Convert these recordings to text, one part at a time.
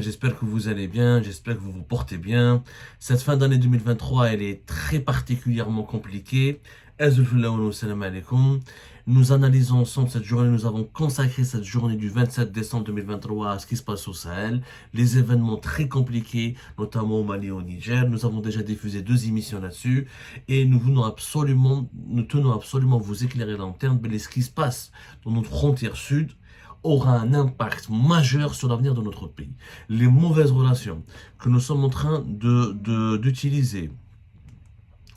J'espère que vous allez bien, j'espère que vous vous portez bien. Cette fin d'année 2023, elle est très particulièrement compliquée. Nous analysons ensemble cette journée, nous avons consacré cette journée du 27 décembre 2023 à ce qui se passe au Sahel, les événements très compliqués, notamment au Mali et au Niger. Nous avons déjà diffusé 2 émissions là-dessus et nous tenons absolument vous éclairer lanterne, mais ce qui se passe dans notre frontière sud aura un impact majeur sur l'avenir de notre pays. Les mauvaises relations que nous sommes en train d'utiliser,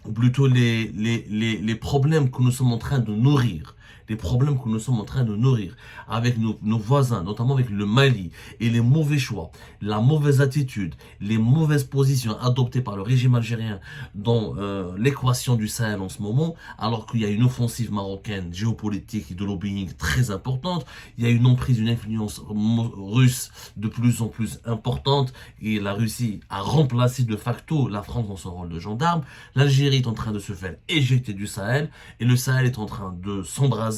ou plutôt les problèmes que nous sommes en train de nourrir, avec nos voisins, notamment avec le Mali, et les mauvais choix, la mauvaise attitude, les mauvaises positions adoptées par le régime algérien dans l'équation du Sahel en ce moment, alors qu'il y a une offensive marocaine géopolitique et de lobbying très importante, il y a une emprise, une influence russe de plus en plus importante, et la Russie a remplacé de facto la France dans son rôle de gendarme. L'Algérie est en train de se faire éjecter du Sahel, et le Sahel est en train de s'embraser,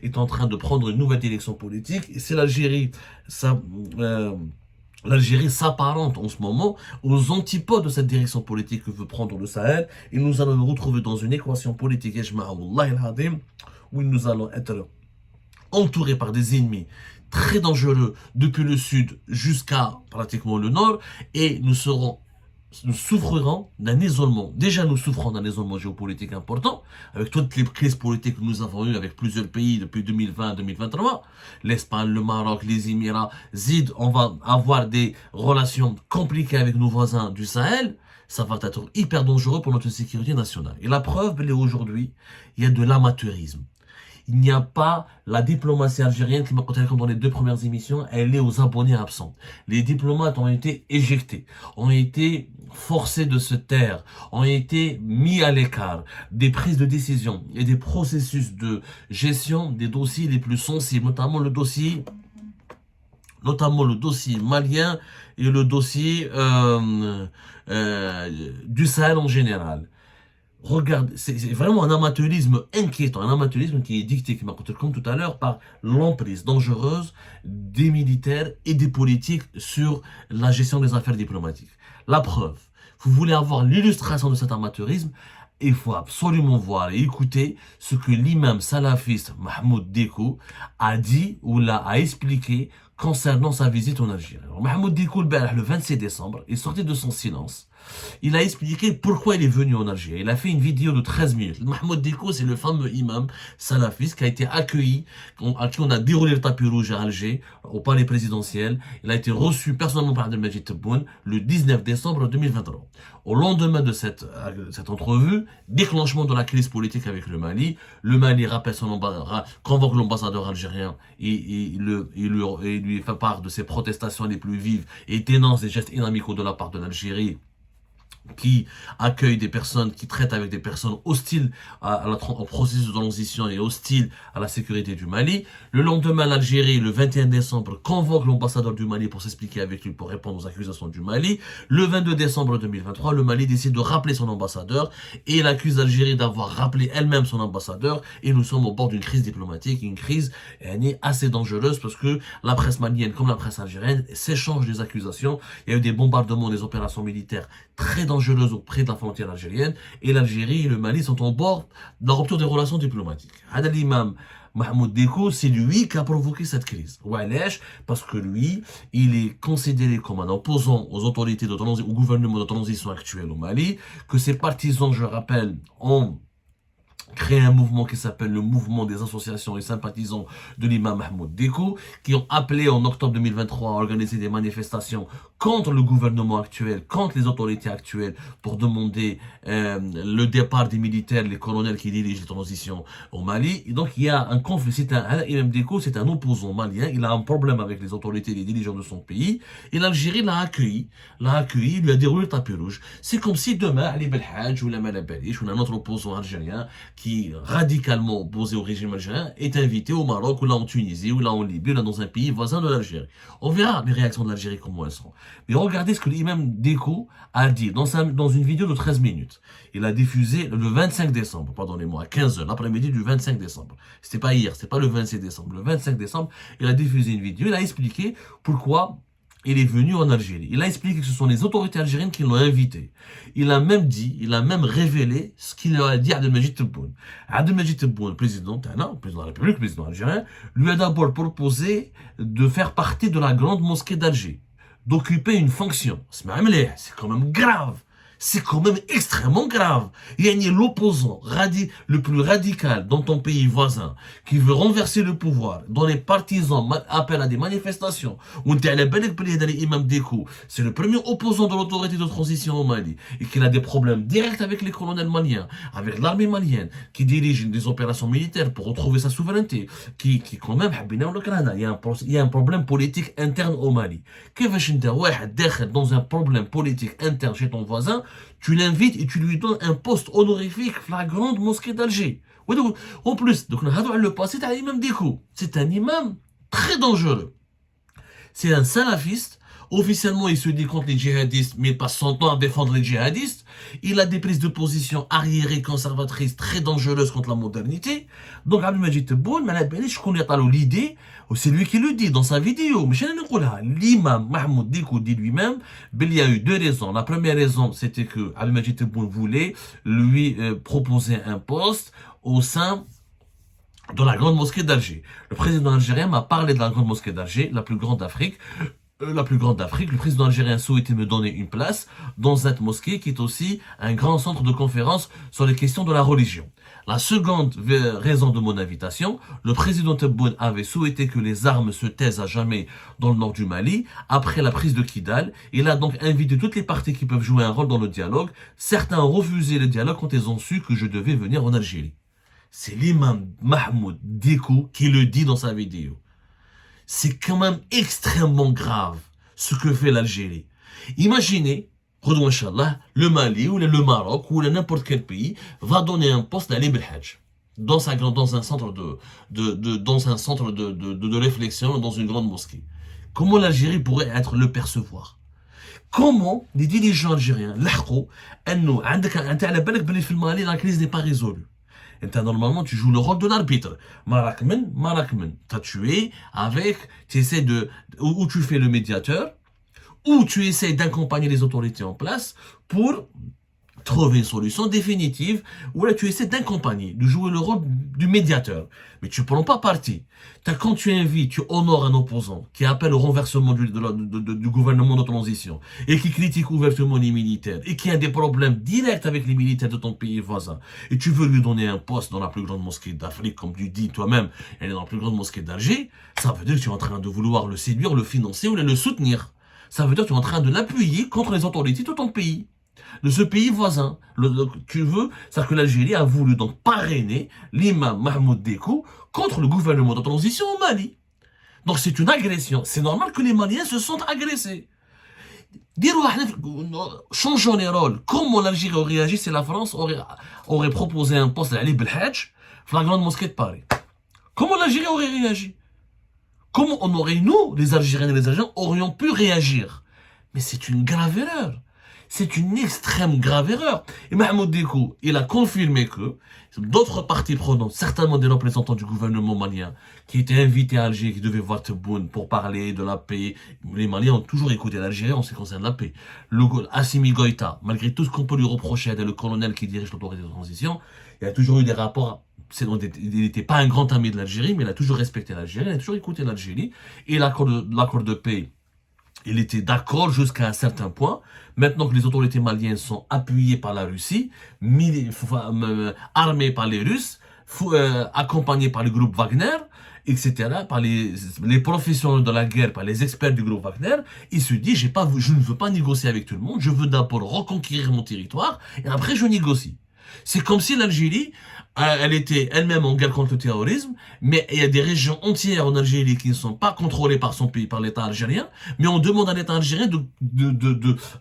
est en train de prendre une nouvelle direction politique, et c'est l'Algérie s'apparente en ce moment aux antipodes de cette direction politique que veut prendre le Sahel, et nous allons nous retrouver dans une équation politique, où nous allons être entourés par des ennemis très dangereux depuis le sud jusqu'à pratiquement le nord, et nous souffrirons d'un isolement. Déjà, nous souffrons d'un isolement géopolitique important, avec toutes les crises politiques que nous avons eues avec plusieurs pays depuis 2020-2023. L'Espagne, le Maroc, les Émirats, on va avoir des relations compliquées avec nos voisins du Sahel. Ça va être hyper dangereux pour notre sécurité nationale. Et la preuve, elle est aujourd'hui, il y a de l'amateurisme. Il n'y a pas la diplomatie algérienne qui m'a contacté comme dans les 2 premières émissions, elle est aux abonnés absents. Les diplomates ont été éjectés, ont été forcés de se taire, ont été mis à l'écart des prises de décision et des processus de gestion des dossiers les plus sensibles, notamment le dossier malien et le dossier du Sahel en général. Regarde, c'est vraiment un amateurisme inquiétant, un amateurisme qui est dicté, qui m'a contacté comme tout à l'heure, par l'emprise dangereuse des militaires et des politiques sur la gestion des affaires diplomatiques. La preuve, vous voulez avoir l'illustration de cet amateurisme, il faut absolument voir et écouter ce que l'imam salafiste Mahmoud Dekou a dit ou a expliqué concernant sa visite en Algérie. Alors, Mahmoud Dekou, le 26 décembre, est sorti de son silence. Il a expliqué pourquoi il est venu en Algérie. Il a fait une vidéo de 13 minutes. Mahmoud Dekou, c'est le fameux imam salafiste qui a été accueilli, à qui on a déroulé le tapis rouge à Alger, au palais présidentiel. Il a été reçu personnellement par Abdelmadjid Tebboune le 19 décembre 2023. Au lendemain de cette entrevue, déclenchement de la crise politique avec le Mali rappelle convoque l'ambassadeur algérien et lui fait part de ses protestations les plus vives et dénonce des gestes inamicaux de la part de l'Algérie, qui accueille des personnes, qui traite avec des personnes hostiles au processus de transition et hostiles à la sécurité du Mali. Le lendemain, l'Algérie, le 21 décembre, convoque l'ambassadeur du Mali pour s'expliquer avec lui, pour répondre aux accusations du Mali. Le 22 décembre 2023, le Mali décide de rappeler son ambassadeur et il accuse l'Algérie d'avoir rappelé elle-même son ambassadeur, et nous sommes au bord d'une crise diplomatique, une crise assez dangereuse parce que la presse malienne comme la presse algérienne s'échangent des accusations. Il y a eu des bombardements, des opérations militaires très dangereuse auprès de la frontière algérienne, et l'Algérie et le Mali sont au bord de la rupture des relations diplomatiques. L'imam Mahmoud Dekou, c'est lui qui a provoqué cette crise. Parce que lui, il est considéré comme un opposant aux autorités au gouvernement de transition actuel au Mali, que ses partisans, je rappelle, ont créé un mouvement qui s'appelle le mouvement des associations et sympathisants de l'imam Mahmoud Dekou, qui ont appelé en octobre 2023 à organiser des manifestations contre le gouvernement actuel, contre les autorités actuelles, pour demander le départ des militaires, les colonels qui dirigent les transitions au Mali. Et donc il y a un conflit. L'imam Dekou, c'est un opposant malien, il a un problème avec les autorités et les dirigeants de son pays, et l'Algérie l'a accueilli, lui a déroulé le tapis rouge. C'est comme si demain, Ali Belhadj ou Lamel Abalish ou un autre opposant algérien qui est radicalement opposé au régime algérien, est invité au Maroc, ou là en Tunisie, ou là en Libye, ou là dans un pays voisin de l'Algérie. On verra les réactions de l'Algérie, comment elles seront. Mais regardez ce que l'imam Déco a dit dans une vidéo de 13 minutes. Il a diffusé le 25 décembre, pardonnez-moi, à 15h, l'après-midi du 25 décembre. C'était pas hier, c'était pas le 26 décembre. Le 25 décembre, il a diffusé une vidéo, il a expliqué pourquoi il est venu en Algérie. Il a expliqué que ce sont les autorités algériennes qui l'ont invité. Il a même dit, il a même révélé ce qu'il a dit à Abdelmadjid Tebboune. Abdelmadjid Tebboune, le président de la République, le président algérien, lui a d'abord proposé de faire partie de la grande mosquée d'Alger, d'occuper une fonction. C'est quand même grave. C'est quand même extrêmement grave. Il y a l'opposant le plus radical dans ton pays voisin qui veut renverser le pouvoir, dont les partisans appellent à des manifestations. C'est le premier opposant de l'autorité de transition au Mali et qu'il a des problèmes directs avec les colonels maliens, avec l'armée malienne, qui dirige des opérations militaires pour retrouver sa souveraineté, qui quand même, il y a un problème politique interne au Mali. Dans un problème politique interne chez ton voisin, tu l'invites et tu lui donnes un poste honorifique dans la grande mosquée d'Alger. En plus, donc, le passé, c'est un imam Déco. C'est un imam très dangereux. C'est un salafiste. Officiellement, il se dit contre les djihadistes, mais il passe son temps à défendre les djihadistes. Il a des prises de position arriérées, conservatrices, très dangereuses contre la modernité. Donc, Abdelmadjid Tebboune, je connais l'idée, c'est lui qui le dit dans sa vidéo. Mais l'imam Mahmoud Déco dit lui-même, il y a eu deux raisons. La première raison, c'était que Abdelmadjid Tebboune voulait lui proposer un poste au sein de la grande mosquée d'Alger. Le président algérien m'a parlé de la grande mosquée d'Alger, la plus grande d'Afrique. Le président algérien souhaitait me donner une place dans cette mosquée qui est aussi un grand centre de conférence sur les questions de la religion. La seconde raison de mon invitation, le président Tebboune avait souhaité que les armes se taisent à jamais dans le nord du Mali après la prise de Kidal. Il a donc invité toutes les parties qui peuvent jouer un rôle dans le dialogue. Certains ont refusé le dialogue quand ils ont su que je devais venir en Algérie. C'est l'imam Mahmoud Déco qui le dit dans sa vidéo. C'est quand même extrêmement grave ce que fait l'Algérie. Imaginez, le Mali ou le Maroc ou n'importe quel pays va donner un poste à l'Ibn Hajj dans un centre de réflexion, dans une grande mosquée. Comment l'Algérie pourrait le percevoir? Comment les dirigeants algériens, la crise n'est pas résolue? Normalement, tu joues le rôle de l'arbitre. Marakmen. T'as tué tu essaies ou tu fais le médiateur, ou tu essaies d'accompagner les autorités en place pour trouver une solution définitive, ou là tu essaies d'accompagner, de jouer le rôle du médiateur. Mais tu ne prends pas parti. Quand tu invites, tu honores un opposant qui appelle au renversement du gouvernement de transition et qui critique ouvertement les militaires et qui a des problèmes directs avec les militaires de ton pays voisin, et tu veux lui donner un poste dans la plus grande mosquée d'Afrique, comme tu dis toi-même, elle est dans la plus grande mosquée d'Alger, ça veut dire que tu es en train de vouloir le séduire, le financer ou le soutenir. Ça veut dire que tu es en train de l'appuyer contre les autorités de ton pays, de ce pays voisin. C'est-à-dire que l'Algérie a voulu donc parrainer l'imam Mahmoud Déco contre le gouvernement de transition au Mali. Donc c'est une agression. C'est normal que les Maliens se sentent agressés. Changeons les rôles. Comment l'Algérie aurait réagi si la France aurait proposé un poste à Ali Belhadj dans la grande mosquée de Paris? Comment l'Algérie aurait réagi? Comment nous, les Algériens et les Algériens, aurions pu réagir? Mais c'est une grave erreur. C'est une extrême grave erreur. Et Mahmoud Déco, il a confirmé que d'autres parties prenantes, certainement des représentants du gouvernement malien, qui étaient invités à Alger, qui devaient voir Tebboune pour parler de la paix. Les Maliens ont toujours écouté l'Algérie en ce qui concerne la paix. Assimi Goïta, malgré tout ce qu'on peut lui reprocher d'être le colonel qui dirige l'autorité de transition, il a toujours eu des rapports. Il n'était pas un grand ami de l'Algérie, mais il a toujours respecté l'Algérie, il a toujours écouté l'Algérie. Et l'accord de paix, il était d'accord jusqu'à un certain point. Maintenant que les autorités maliennes sont appuyées par la Russie, armées par les Russes, accompagnées par le groupe Wagner, etc., par les professionnels de la guerre, par les experts du groupe Wagner, il se dit, je ne veux pas négocier avec tout le monde, je veux d'abord reconquérir mon territoire, et après je négocie. C'est comme si l'Algérie Elle était elle-même en guerre contre le terrorisme, mais il y a des régions entières en Algérie qui ne sont pas contrôlées par son pays, par l'État algérien, mais on demande à l'État algérien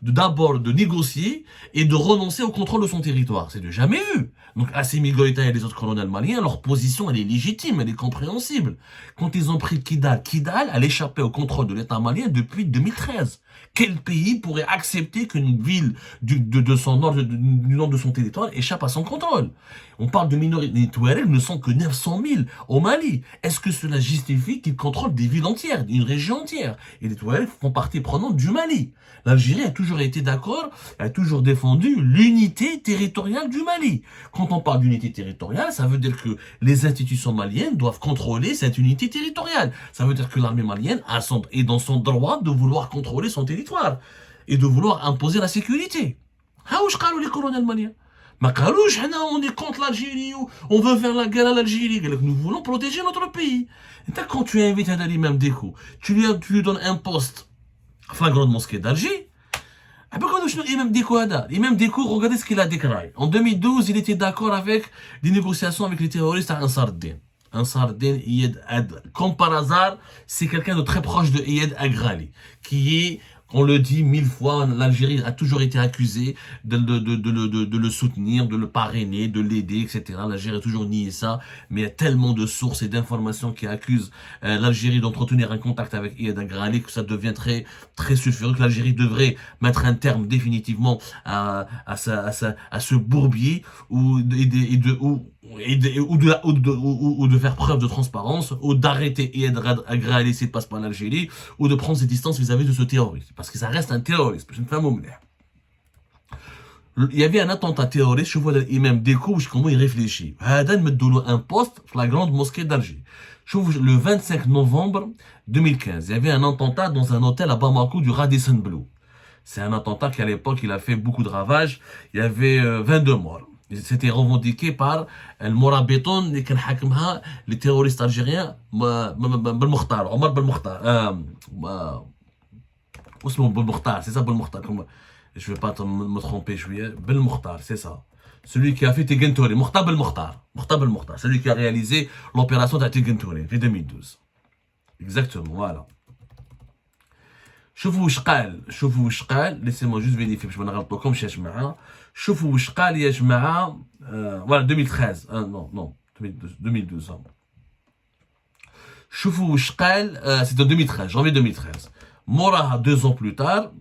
d'abord de négocier et de renoncer au contrôle de son territoire. C'est de jamais vu. Donc Assimi Goïta et les autres colonels maliens, leur position, elle est légitime, elle est compréhensible. Quand ils ont pris Kidal, Kidal, elle échappait au contrôle de l'État malien depuis 2013. Quel pays pourrait accepter qu'une ville de son nord, du nord de son territoire échappe à son contrôle? On parle de minorités. Les Touaregs ne sont que 900 000 au Mali. Est-ce que cela justifie qu'ils contrôlent des villes entières, une région entière? Et les Touaregs font partie prenante du Mali. L'Algérie a toujours été d'accord, a toujours défendu l'unité territoriale du Mali. Quand on parle d'unité territoriale, ça veut dire que les institutions maliennes doivent contrôler cette unité territoriale. Ça veut dire que l'armée malienne est dans son droit de vouloir contrôler son territoire et de vouloir imposer la sécurité. Haouch قالوا les colonels maliens. ما قالوش حنا on est contre l'Algérie ou on veut faire la guerre à l'Algérie. Nous voulons protéger notre pays. Et quand tu invites un imam Déco, tu lui donnes un poste à la grande mosquée d'Alger. L'imam Déco, regardez ce qu'il a déclaré. En 2012, il était d'accord avec des négociations avec les terroristes à Ansar ad-Din. Ansar ad-Din, comme par hasard, c'est quelqu'un de très proche de Iyad Agrali, qui est, on le dit 1000 fois, l'Algérie a toujours été accusée de le soutenir, de le parrainer, de l'aider, etc. L'Algérie a toujours nié ça, mais il y a tellement de sources et d'informations qui accusent l'Algérie d'entretenir un contact avec Iyad Agrali que ça devient très, très sulfureux, que l'Algérie devrait mettre un terme définitivement à ce bourbier ou de faire preuve de transparence, ou d'arrêter Iyad Agrali s'il passe par l'Algérie, ou de prendre ses distances vis-à-vis de ce terroriste. Parce que ça reste un terroriste. Il y avait un attentat terroriste, je vois l'imam Déco, comment il réfléchit. Hadan me donne un poste pour la grande mosquée d'Alger. Le 25 novembre 2015, il y avait un attentat dans un hôtel à Bamako du Radisson Blu. C'est un attentat qui à l'époque, il a fait beaucoup de ravages. Il y avait 22 morts. C'était revendiqué par El Morabeton, les terroristes algériens, Belmokhtar, Omar Belmokhtar. C'est ça Belmokhtar. Je ne vais pas me tromper, Belmokhtar, c'est ça. Celui qui a fait Tegentori, Mokhtar Belmokhtar. Celui qui a réalisé l'opération de Tegentori, en 2012. Exactement, voilà. شوفوا واش قال laissez-moi juste vérifier باش ما نغلطوكمش يا جماعه شوفوا واش قال يا جماعه voilà 2013 non 2012 شوفوا واش قال c'était en 2013 janvier 2013 موراها 2 ans plus tard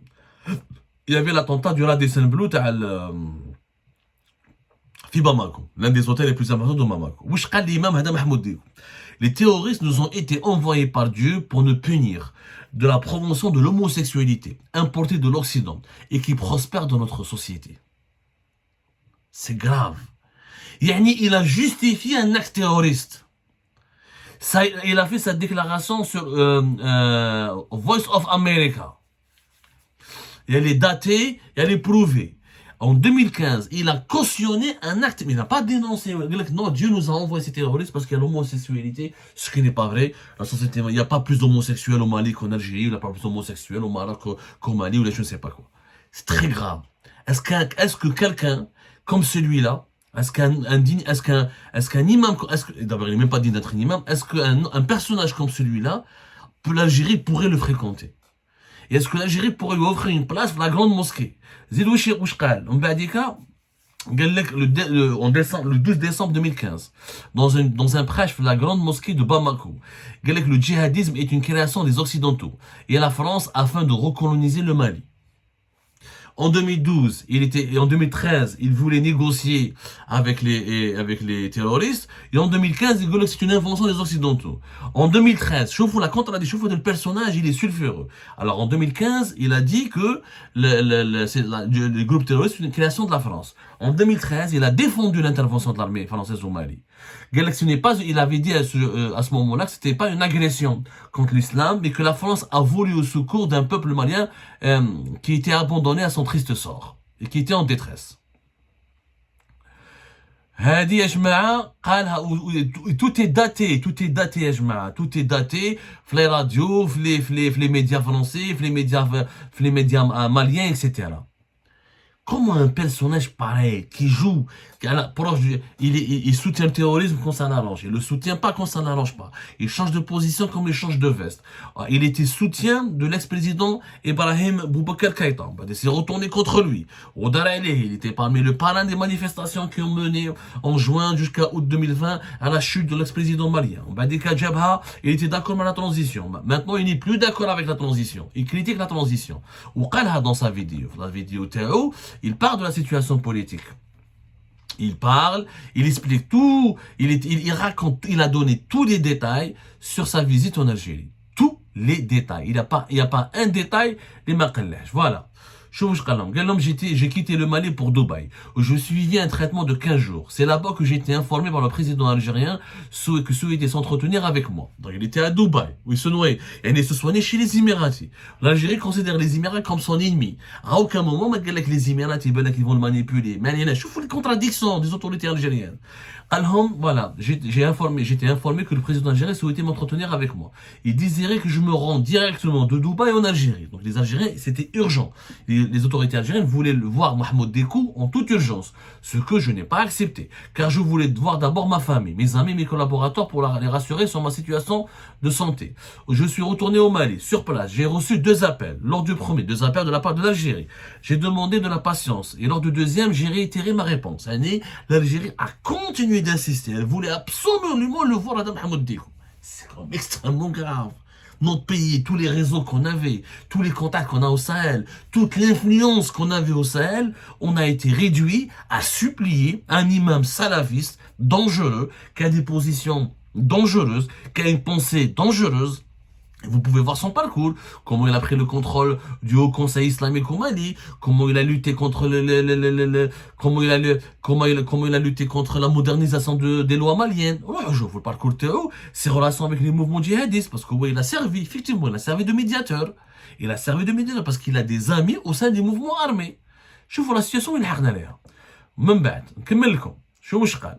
il y avait l'attentat du Radisson Blu تاع في Bamako, l'un des hôtels les plus importants de Bamako. واش قال l'imam هذا محمود ديكو. Les terroristes nous ont été envoyés par Dieu pour nous punir de la promotion de l'homosexualité importée de l'Occident et qui prospère dans notre société. C'est grave. Yani, il a justifié un acte terroriste. Ça, il a fait sa déclaration sur Voice of America. Et elle est datée, et elle est prouvée. En 2015, il a cautionné un acte, mais il n'a pas dénoncé. Non, Dieu nous a envoyé ces terroristes parce qu'il y a l'homosexualité, ce qui n'est pas vrai. Il n'y a pas plus d'homosexuels au Mali qu'en Algérie, il n'y a pas plus d'homosexuels au Maroc qu'au Mali, ou je ne sais pas quoi. C'est très grave. Est-ce que quelqu'un comme celui-là, est-ce qu'un imam, d'abord il n'est même pas digne d'être un imam, est-ce qu'un personnage comme celui-là, l'Algérie pourrait le fréquenter? Et est-ce que l'Algérie pourrait lui offrir une place pour la grande mosquée? Zidouchi Rouchkal, le 12 décembre 2015, dans un prêche pour la grande mosquée de Bamako, le djihadisme est une création des Occidentaux et la France afin de recoloniser le Mali. En 2012, en 2013, il voulait négocier avec les terroristes. Et en 2015, il dit que c'est une invention des Occidentaux. En 2013, la contradiction du personnage, il est sulfureux. Alors en 2015, il a dit que le groupe terroriste est une création de la France. En 2013, il a défendu l'intervention de l'armée française au Mali. Il avait dit à ce moment-là que ce n'était pas une agression contre l'islam, mais que la France a voulu au secours d'un peuple malien qui était abandonné à son triste sort et qui était en détresse. هذه يا جماعة قالها tout est daté يا جماعة tout est daté في les radios في les médias français في les médias maliens etc. Comment un personnage pareil, qui joue, qui à l'approche il soutient le terrorisme quand ça l'arrange, il le soutient pas quand ça n'arrange pas. Il change de position comme il change de veste. Il était soutien de l'ex-président Ibrahim Boubacar Keïta. Il s'est retourné contre lui. Au Darayli, il était parmi le parrain des manifestations qui ont mené en juin jusqu'à août 2020 à la chute de l'ex-président malien. Badika Djabha, il était d'accord avec la transition. Maintenant, il n'est plus d'accord avec la transition. Il critique la transition. Ou Qalha dans sa vidéo, la vidéo Théo, il parle de la situation politique. Il parle, il explique tout, il raconte, il a donné tous les détails sur sa visite en Algérie. Tous les détails. Il n'y a pas un détail, les maqallaj. Voilà. J'ai quitté le Mali pour Dubaï, où je suivis un traitement de 15 jours. C'est là-bas que j'ai été informé par le président algérien que souhaitait s'entretenir avec moi. Donc il était à Dubaï, où il se noyait. Et il se soignait chez les Émiratis. L'Algérie considère les Émirats comme son ennemi. À aucun moment, malgré que les Émiratis ils vont le manipuler. Mais il y a les contradictions des autorités algériennes. Voilà, j'étais informé que le président algérien souhaitait m'entretenir avec moi. Il désirait que je me rende directement de Dubaï en Algérie. Donc les Algériens, c'était urgent. Les autorités algériennes voulaient le voir Mahmoud Dekou en toute urgence, ce que je n'ai pas accepté, car je voulais voir d'abord ma famille, mes amis, mes collaborateurs pour les rassurer sur ma situation de santé. Je suis retourné au Mali, sur place, j'ai reçu 2 appels. Lors du premier, 2 appels de la part de l'Algérie. J'ai demandé de la patience, et lors du deuxième, j'ai réitéré ma réponse. L'Algérie a continué d'insister, elle voulait absolument le voir, Madame Mahmoud Dekou. C'est quand même extrêmement grave. Notre pays, tous les réseaux qu'on avait, tous les contacts qu'on a au Sahel, toute l'influence qu'on avait au Sahel, on a été réduit à supplier un imam salafiste dangereux, qui a des positions dangereuses, qui a une pensée dangereuse. Vous pouvez voir son parcours, comment il a pris le contrôle du Haut Conseil islamique au Mali, comment il a lutté contre comment il a lutté contre la modernisation des lois maliennes. Ouais, je vois le parcours Théo, ses relations avec les mouvements djihadistes, parce que ouais, il a servi, effectivement, il a servi de médiateur. Il a servi de médiateur parce qu'il a des amis au sein des mouvements armés. Je vois la situation, il a rien. من بعد نكمل لكم شو واش قال.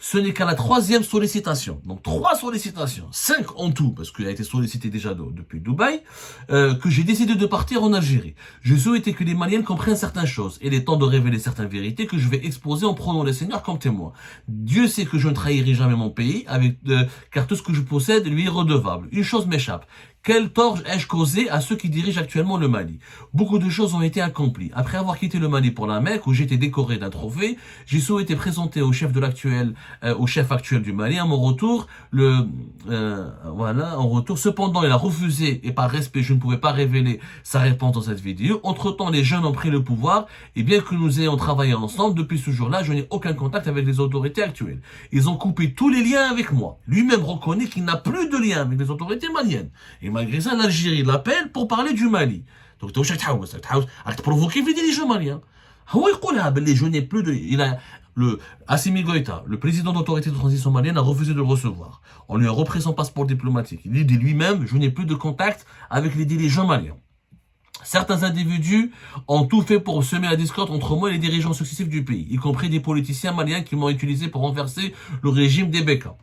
Ce n'est qu'à la 3e sollicitation, donc 3 sollicitations, 5 en tout, parce qu'il a été sollicité déjà depuis Dubaï, que j'ai décidé de partir en Algérie. Je souhaitais que les Maliens comprennent certaines choses, et il est temps de révéler certaines vérités que je vais exposer en prenant le Seigneur comme témoin. Dieu sait que je ne trahirai jamais mon pays, car tout ce que je possède lui est redevable. Une chose m'échappe. Quel tort ai-je causé à ceux qui dirigent actuellement le Mali? Beaucoup de choses ont été accomplies. Après avoir quitté le Mali pour la Mecque, où j'ai été décoré d'un trophée, j'ai souhaité présenter au chef actuel du Mali. À mon retour, en retour. Cependant, il a refusé et par respect, je ne pouvais pas révéler sa réponse dans cette vidéo. Entre-temps, les jeunes ont pris le pouvoir et bien que nous ayons travaillé ensemble, depuis ce jour-là, je n'ai aucun contact avec les autorités actuelles. Ils ont coupé tous les liens avec moi. Lui-même reconnaît qu'il n'a plus de lien avec les autorités maliennes. Et malgré ça, l'Algérie l'appelle pour parler du Mali. Donc, tu as provoqué les dirigeants maliens. Je n'ai plus de... Assimi Goïta, le président d'autorité de transition malienne, a refusé de le recevoir. On lui a repris son passeport diplomatique. Il dit lui-même, je n'ai plus de contact avec les dirigeants maliens. Certains individus ont tout fait pour semer la discorde entre moi et les dirigeants successifs du pays, y compris des politiciens maliens qui m'ont utilisé pour renverser le régime des Béka.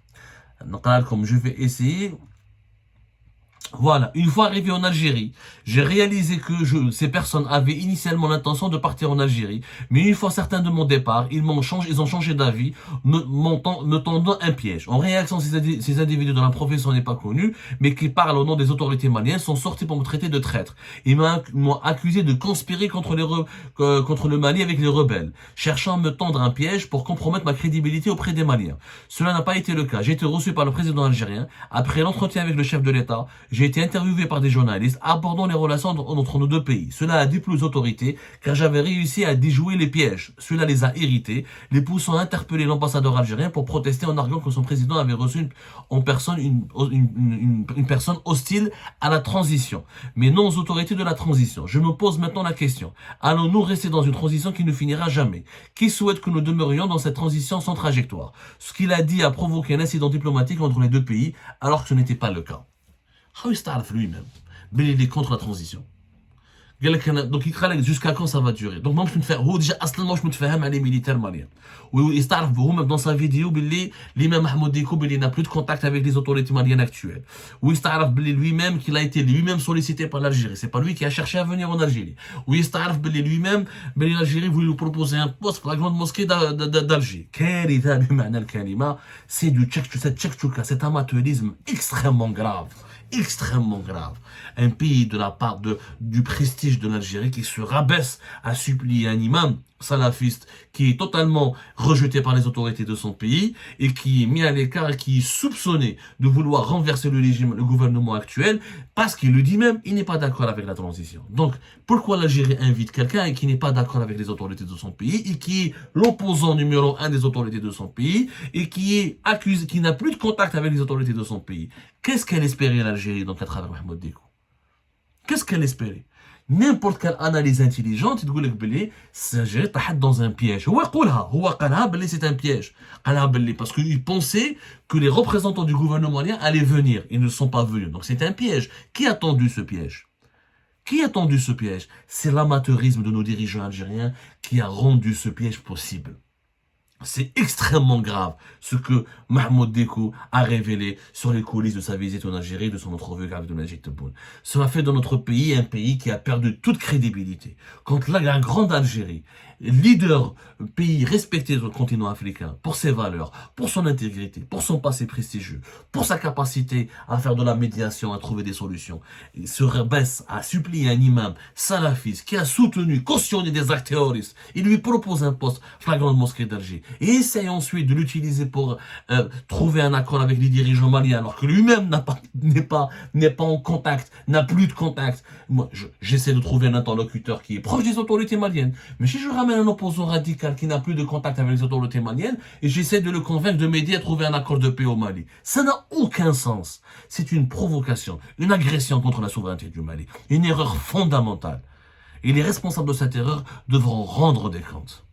Comme je vais essayer... Voilà, une fois arrivé en Algérie, j'ai réalisé que ces personnes avaient initialement l'intention de partir en Algérie, mais une fois certains de mon départ, ils ont changé d'avis, me tendant un piège. En réaction, ces individus dont la profession n'est pas connue, mais qui parlent au nom des autorités maliennes, sont sortis pour me traiter de traître. Ils m'ont accusé de conspirer contre le Mali avec les rebelles, cherchant à me tendre un piège pour compromettre ma crédibilité auprès des Maliens. Cela n'a pas été le cas. J'ai été reçu par le président algérien. Après l'entretien avec le chef de l'État, j'ai été interviewé par des journalistes abordant les relations entre nos deux pays. Cela a déplu aux autorités car j'avais réussi à déjouer les pièges. Cela les a irrités, les poussant à interpeller l'ambassadeur algérien pour protester en arguant que son président avait reçu en personne une personne hostile à la transition, mais non aux autorités de la transition. Je me pose maintenant la question. Allons-nous rester dans une transition qui ne finira jamais? Qui souhaite que nous demeurions dans cette transition sans trajectoire? Ce qu'il a dit a provoqué un incident diplomatique entre les deux pays alors que ce n'était pas le cas. How is تعرف lui-même il est contre la transition. Donc il dit jusqu'à quand ça va durer. Donc moi je me fais déjà اصلا je me fais les militaires maliens. Oui, même dans sa vidéo l'imam Mahmoud Dicko il n'a plus de contact avec les autorités maliennes actuelles. Oui, lui-même qu'il a été lui-même sollicité par l'Algérie, c'est pas lui qui a cherché à venir en Algérie. Oui, lui-même l'Algérie voulait lui proposer un poste pour la grande mosquée d'Alger. C'est du tchèque-tchouka, c'est un amateurisme extrêmement grave. Extrêmement grave. Un pays de la part du prestige de l'Algérie qui se rabaisse à supplier un imam salafiste qui est totalement rejeté par les autorités de son pays et qui est mis à l'écart et qui est soupçonné de vouloir renverser le gouvernement actuel parce qu'il le dit même, il n'est pas d'accord avec la transition. Donc, pourquoi l'Algérie invite quelqu'un qui n'est pas d'accord avec les autorités de son pays et qui est l'opposant numéro 1 des autorités de son pays et qui est accusé, qui n'a plus de contact avec les autorités de son pays? Qu'est-ce qu'elle espérait l'Algérie donc à travers Mahmoud Dicko? Qu'est-ce qu'elle espérait? N'importe quelle analyse intelligente, il dit que l'Algérie est dans un piège. C'est un piège. Parce qu'il pensait que les représentants du gouvernement malien allaient venir. Ils ne sont pas venus. Donc c'est un piège. Qui a tendu ce piège? Qui a tendu ce piège? C'est l'amateurisme de nos dirigeants algériens qui a rendu ce piège possible. C'est extrêmement grave ce que Mahmoud Dicko a révélé sur les coulisses de sa visite en Algérie, de son entrevue avec Majid Tebboune. Cela fait de notre pays un pays qui a perdu toute crédibilité. Quand la grande Algérie, leader, pays respecté sur le continent africain, pour ses valeurs, pour son intégrité, pour son passé prestigieux, pour sa capacité à faire de la médiation, à trouver des solutions, il se rabaisse à supplier un imam salafiste qui a soutenu, cautionné des actes terroristes. Il lui propose un poste à la grande mosquée d'Alger et essaye ensuite de l'utiliser pour trouver un accord avec les dirigeants maliens alors que lui-même n'est pas en contact, n'a plus de contact. Moi, j'essaie de trouver un interlocuteur qui est proche des autorités maliennes, mais si je ramène un opposant radical qui n'a plus de contact avec les autorités maliennes et j'essaie de le convaincre de m'aider à trouver un accord de paix au Mali, ça n'a aucun sens. C'est une provocation, une agression contre la souveraineté du Mali, une erreur fondamentale. Et les responsables de cette erreur devront rendre des comptes.